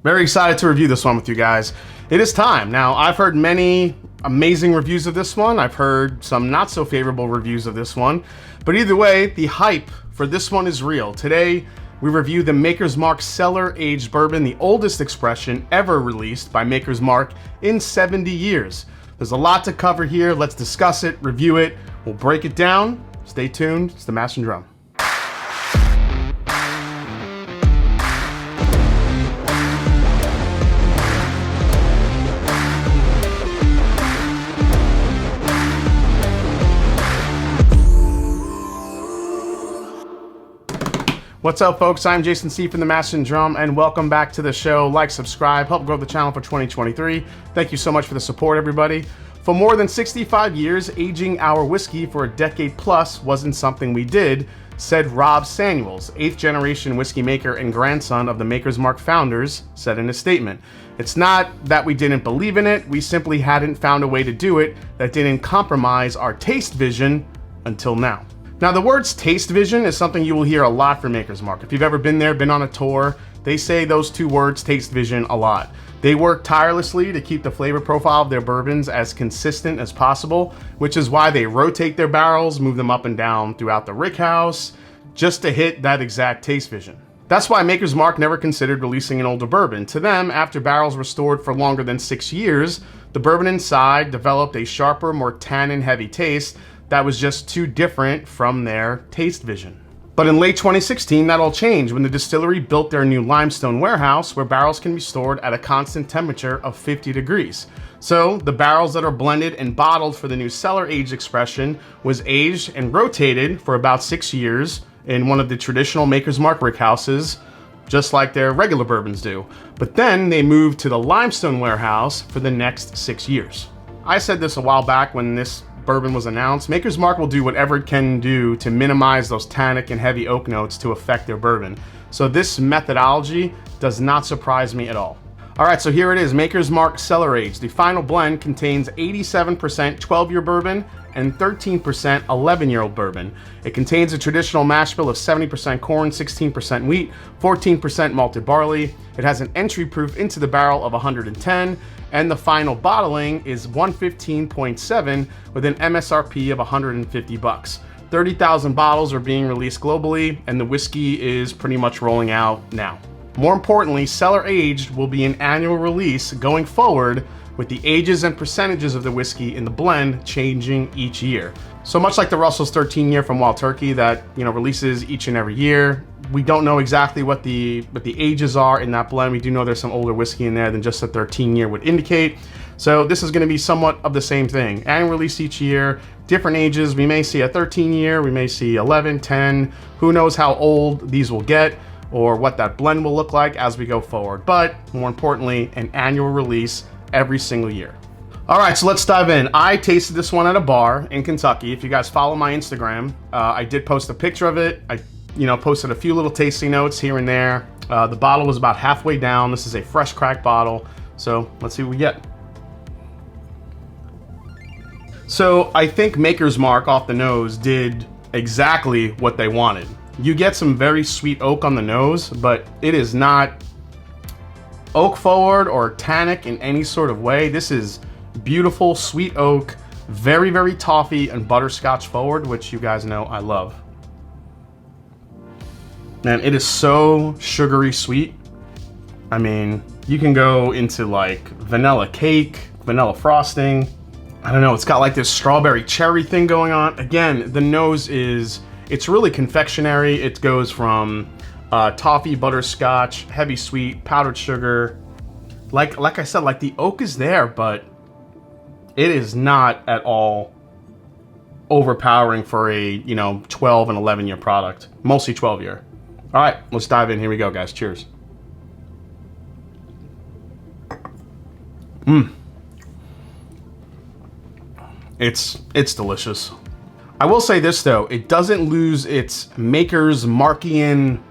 Very excited to review this one with you guys. It is time. Now, I've heard many amazing reviews of this one. I've heard some not so favorable reviews of this one. But either way, the hype for this one is real. Today, we review the Maker's Mark Cellar Aged Bourbon, the oldest expression ever released by Maker's Mark in 70 years. There's a lot to cover here. Let's discuss it, review it. We'll break it down. Stay tuned. It's the Mash and Drum. What's up, folks? I'm Jason C. from the Mash and Drum, and welcome back to the show. Like, subscribe, help grow the channel for 2023. Thank you so much for the support, everybody. For more than 65 years, aging our whiskey for a decade plus wasn't something we did, said Rob Samuels, 8th generation whiskey maker and grandson of the Maker's Mark founders, said in a statement. It's not that we didn't believe in it, we simply hadn't found a way to do it that didn't compromise our taste vision until now. Now, the words taste vision is something you will hear a lot from Maker's Mark. If you've ever been there, been on a tour, they say those two words, taste vision, a lot. They work tirelessly to keep the flavor profile of their bourbons as consistent as possible, which is why they rotate their barrels, move them up and down throughout the rickhouse, just to hit that exact taste vision. That's why Maker's Mark never considered releasing an older bourbon. To them, after barrels were stored for longer than 6 years, the bourbon inside developed a sharper, more tannin-heavy taste that was just too different from their taste vision. But in late 2016, that all changed when the distillery built their new limestone warehouse where barrels can be stored at a constant temperature of 50 degrees. So the barrels that are blended and bottled for the new cellar aged expression was aged and rotated for about 6 years in one of the traditional Maker's Mark rickhouses, just like their regular bourbons do. But then they moved to the limestone warehouse for the next 6 years. I said this a while back when this bourbon was announced. Maker's Mark will do whatever it can do to minimize those tannic and heavy oak notes to affect their bourbon. So this methodology does not surprise me at all. All right, so here it is, Maker's Mark Cellar Aged. The final blend contains 87% 12-year bourbon and 13% 11-year-old bourbon. It contains a traditional mash bill of 70% corn, 16% wheat, 14% malted barley. It has an entry proof into the barrel of 110, and the final bottling is 115.7 with an MSRP of 150 bucks. 30,000 bottles are being released globally, and the whiskey is pretty much rolling out now. More importantly, Cellar Aged will be an annual release going forward, with the ages and percentages of the whiskey in the blend changing each year. So much like the Russell's 13 year from Wild Turkey that, releases each and every year, we don't know exactly what the ages are in that blend. We do know there's some older whiskey in there than just the 13 year would indicate. So this is going to be somewhat of the same thing. Annual release each year, different ages. We may see a 13 year, we may see 11, 10. Who knows how old these will get or what that blend will look like as we go forward. But more importantly, an annual release every single year. All right, so let's dive in. I tasted this one at a bar in Kentucky. If you guys follow my Instagram, I did post a picture of it. I posted a few little tasting notes here and there. The bottle was about halfway down. This is a fresh cracked bottle. So let's see what we get. So I think Maker's Mark off the nose did exactly what they wanted. You get some very sweet oak on the nose, but it is not oak forward or tannic in any sort of way. This is beautiful sweet oak, very, very toffee and butterscotch forward, which you guys know I love. Man, it is so sugary sweet. I mean, you can go into like vanilla cake, vanilla frosting. I don't know, it's got like this strawberry cherry thing going on. Again, the nose it's really confectionery. It goes from toffee, butterscotch, heavy sweet, powdered sugar. Like I said, like the oak is there, but it is not at all overpowering for a 12 and 11 year product. Mostly 12 year. All right, let's dive in. Here we go, guys. Cheers. It's delicious. I will say this though, it doesn't lose its Maker's Markian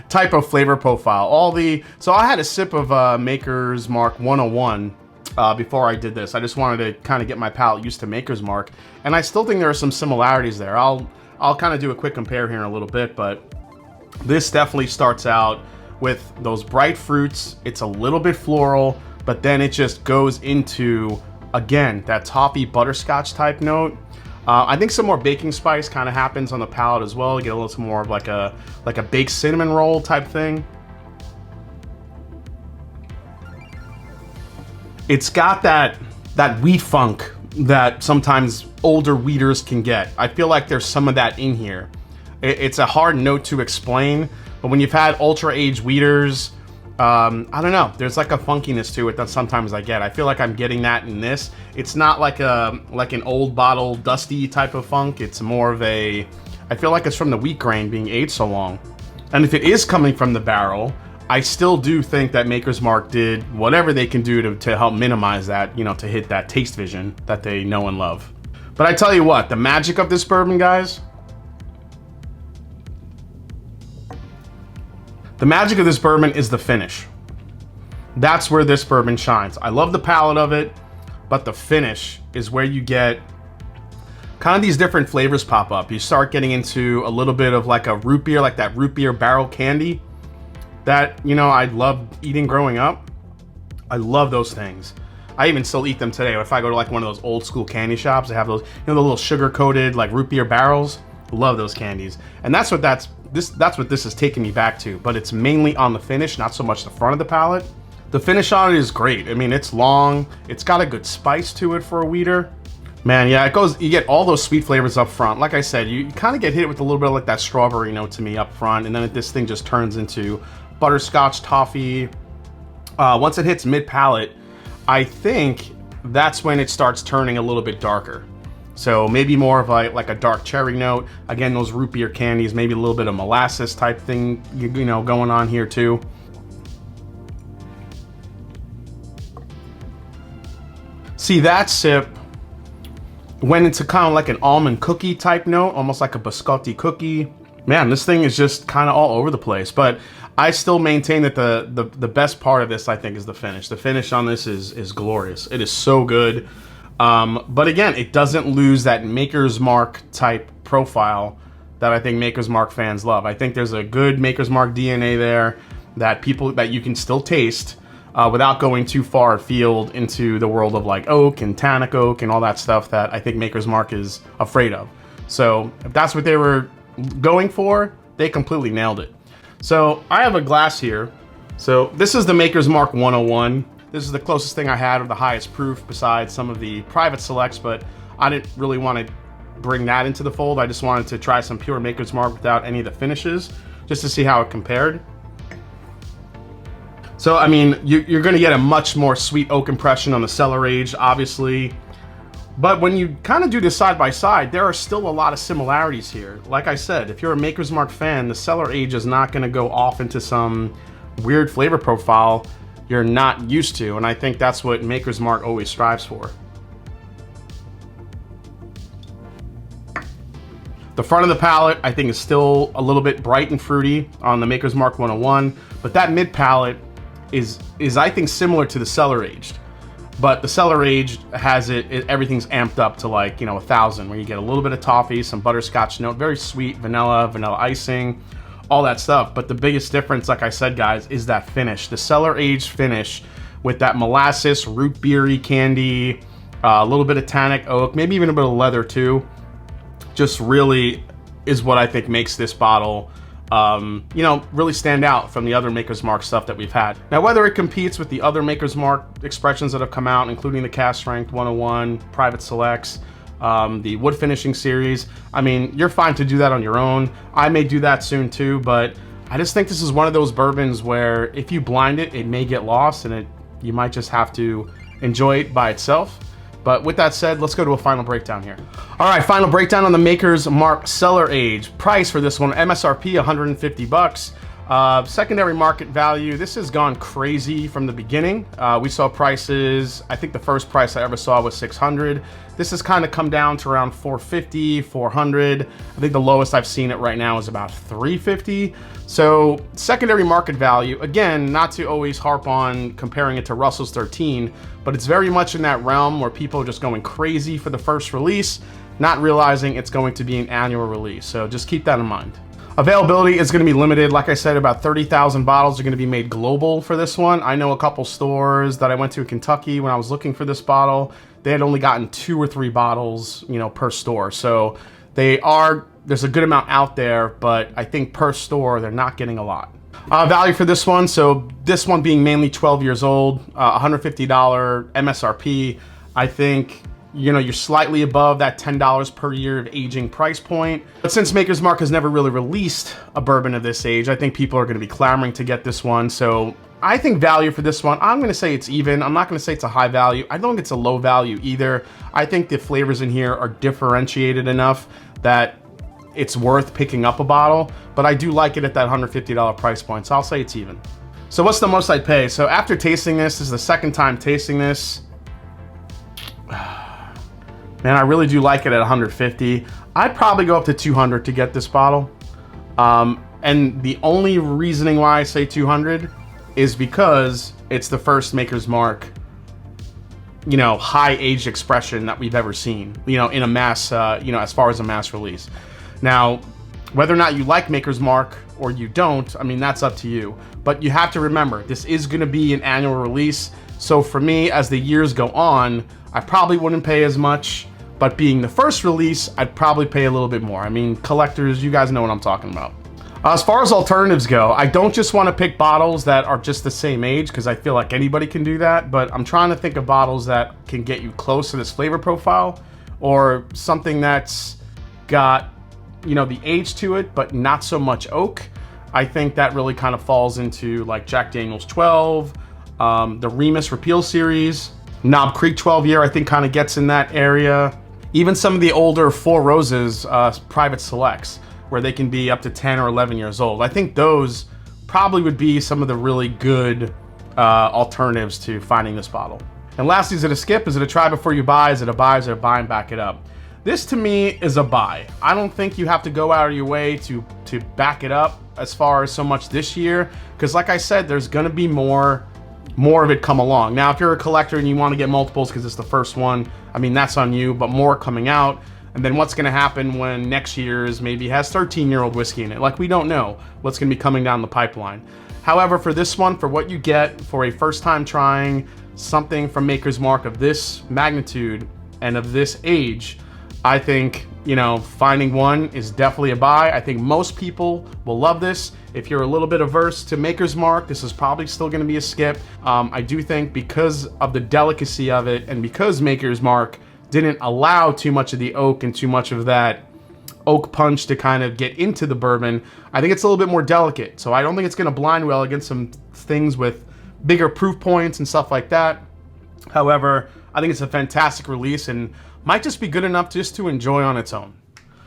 type of flavor profile. So I had a sip of Maker's Mark 101 before I did this. I just wanted to kind of get my palate used to Maker's Mark, and I still think there are some similarities there. I'll kind of do a quick compare here in a little bit, but this definitely starts out with those bright fruits. It's a little bit floral, but then it just goes into, again, that toffee butterscotch type note. I think some more baking spice kind of happens on the palate as well. You get a little more of like a baked cinnamon roll type thing. It's got that wheat funk that sometimes older wheaters can get. I feel like there's some of that in here. It's a hard note to explain, but when you've had ultra-aged wheaters, I don't know, there's like a funkiness to it that sometimes I get. I feel like I'm getting that in this. It's not like an old bottle dusty type of funk. It's more of I feel like it's from the wheat grain being aged so long. And if it is coming from the barrel, I still do think that Maker's Mark did whatever they can do to help minimize that, you know, to hit that taste vision that they know and love. But I tell you what, the magic of this bourbon, guys, the magic of this bourbon is the finish. That's where this bourbon shines. I love the palate of it, but the finish is where you get kind of these different flavors pop up. You start getting into a little bit of like a root beer, like that root beer barrel candy that, you know, I loved eating growing up. I love those things. I even still eat them today. If I go to like one of those old school candy shops, they have those, you know, the little sugar coated like root beer barrels. Love those candies. And that's what this is taking me back to, but it's mainly on the finish, not so much the front of the palate. The finish on it is great. I mean, it's long, it's got a good spice to it for a wheater. Man, yeah, you get all those sweet flavors up front. Like I said, you kind of get hit with a little bit of like that strawberry note to me up front, and then this thing just turns into butterscotch toffee. Once it hits mid palate, I think that's when it starts turning a little bit darker. So maybe more of like a dark cherry note. Again, those root beer candies, maybe a little bit of molasses type thing, you know, going on here too. See, that sip went into kind of like an almond cookie type note, almost like a biscotti cookie. Man, this thing is just kind of all over the place, but I still maintain that the best part of this, I think, is the finish. The finish on this is glorious. It is so good. But again, it doesn't lose that Maker's Mark type profile that I think Maker's Mark fans love. I think there's a good Maker's Mark DNA there that you can still taste without going too far afield into the world of like oak and tannic oak and all that stuff that I think Maker's Mark is afraid of. So if that's what they were going for, they completely nailed it. So I have a glass here. So this is the Maker's Mark 101. This is the closest thing I had of the highest proof besides some of the private selects, but I didn't really want to bring that into the fold. I just wanted to try some pure Maker's Mark without any of the finishes, just to see how it compared. So, I mean, you're going to get a much more sweet oak impression on the cellar age, obviously. But when you kind of do this side by side, there are still a lot of similarities here. Like I said, if you're a Maker's Mark fan, the cellar age is not going to go off into some weird flavor profile you're not used to, and I think that's what Maker's Mark always strives for. The front of the palate, I think, is still a little bit bright and fruity on the Maker's Mark 101, but that mid palate is I think similar to the cellar aged. But the cellar aged has everything's amped up to like, you know, 1,000, where you get a little bit of toffee, some butterscotch note, very sweet, vanilla icing, all that stuff. But the biggest difference, like I said, guys, is that finish. The cellar aged finish with that molasses, root beery candy, a little bit of tannic oak, maybe even a bit of leather too, just really is what I think makes this bottle, you know, really stand out from the other Maker's Mark stuff that we've had. Now, whether it competes with the other Maker's Mark expressions that have come out, including the Cast Strength 101, Private Selects, the wood finishing series, I mean, you're fine to do that on your own. I may do that soon too, but I just think this is one of those bourbons where if you blind it, it may get lost, and you might just have to enjoy it by itself. But with that said, let's go to a final breakdown here. All right, final breakdown on the Maker's Mark Cellar Age. Price for this one, MSRP, 150 bucks. Secondary market value, this has gone crazy from the beginning. We saw prices, I think the first price I ever saw was 600. This has kind of come down to around 450, 400. I think the lowest I've seen it right now is about 350. So secondary market value, again, not to always harp on comparing it to Russell's 13, but it's very much in that realm where people are just going crazy for the first release, not realizing it's going to be an annual release. So just keep that in mind. Availability is going to be limited. Like I said, about 30,000 bottles are going to be made global for this one. I know a couple stores that I went to in Kentucky when I was looking for this bottle, they had only gotten 2 or 3 bottles, you know, per store. So there's a good amount out there, but I think per store, they're not getting a lot. Value for this one, so this one being mainly 12 years old, $150 MSRP. I think, you know, you're slightly above that $10 per year of aging price point. But since Maker's Mark has never really released a bourbon of this age, I think people are going to be clamoring to get this one. So I think value for this one, I'm going to say it's even. I'm not going to say it's a high value. I don't think it's a low value either. I think the flavors in here are differentiated enough that it's worth picking up a bottle, but I do like it at that $150 price point, so I'll say it's even. So what's the most I'd pay? So after tasting this is the second time tasting this. Man, I really do like it at 150. I'd probably go up to 200 to get this bottle. And the only reasoning why I say 200 is because it's the first Maker's Mark, you know, high aged expression that we've ever seen, you know, in a mass, you know, as far as a mass release. Now, whether or not you like Maker's Mark or you don't, I mean, that's up to you. But you have to remember, this is going to be an annual release. So for me, as the years go on, I probably wouldn't pay as much. But being the first release, I'd probably pay a little bit more. I mean, collectors, you guys know what I'm talking about. As far as alternatives go, I don't just want to pick bottles that are just the same age, because I feel like anybody can do that, but I'm trying to think of bottles that can get you close to this flavor profile, or something that's got, you know, the age to it, but not so much oak. I think that really kind of falls into like Jack Daniel's 12, the Remus Repeal series, Knob Creek 12 year, I think kind of gets in that area. Even some of the older Four Roses private selects, where they can be up to 10 or 11 years old. I think those probably would be some of the really good alternatives to finding this bottle. And lastly, is it a skip? Is it a try before you buy? Is it a buy? Is it a buy and back it up? This to me is a buy. I don't think you have to go out of your way to back it up as far as so much this year, because like I said, there's gonna be more of it come along. Now, if you're a collector and you want to get multiples because it's the first one, I mean, that's on you, but more coming out. And then what's going to happen when next year's maybe has 13-year-old whiskey in it? Like, we don't know what's going to be coming down the pipeline. However, for this one, for what you get for a first time trying something from Maker's Mark of this magnitude and of this age, I think, you know, finding one is definitely a buy. I think most people will love this. If you're a little bit averse to Maker's Mark, this is probably still going to be a skip. I do think because of the delicacy of it, and because Maker's Mark didn't allow too much of the oak and too much of that oak punch to kind of get into the bourbon, I think it's a little bit more delicate. So I don't think it's going to blind well against some things with bigger proof points and stuff like that. However, I think it's a fantastic release and might just be good enough just to enjoy on its own.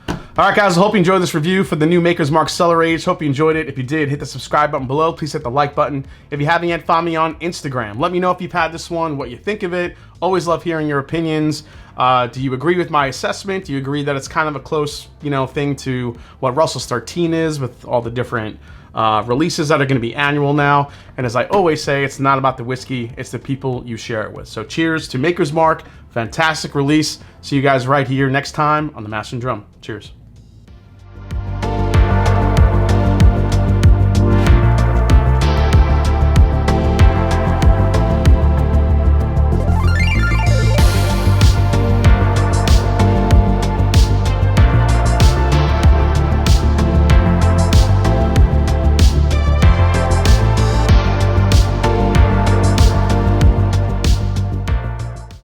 All right, guys, I hope you enjoyed this review for the new Maker's Mark Cellar Age. Hope you enjoyed it. If you did, hit the subscribe button below. Please hit the like button. If you haven't yet, follow me on Instagram. Let me know if you've had this one, what you think of it. Always love hearing your opinions. Do you agree with my assessment? Do you agree that it's kind of a close, you know, thing to what Russell's 13 is with all the different releases that are going to be annual now? And as I always say, it's not about the whiskey, it's the people you share it with. So cheers to Maker's Mark. Fantastic release. See you guys right here next time on The Mash and Drum. Cheers.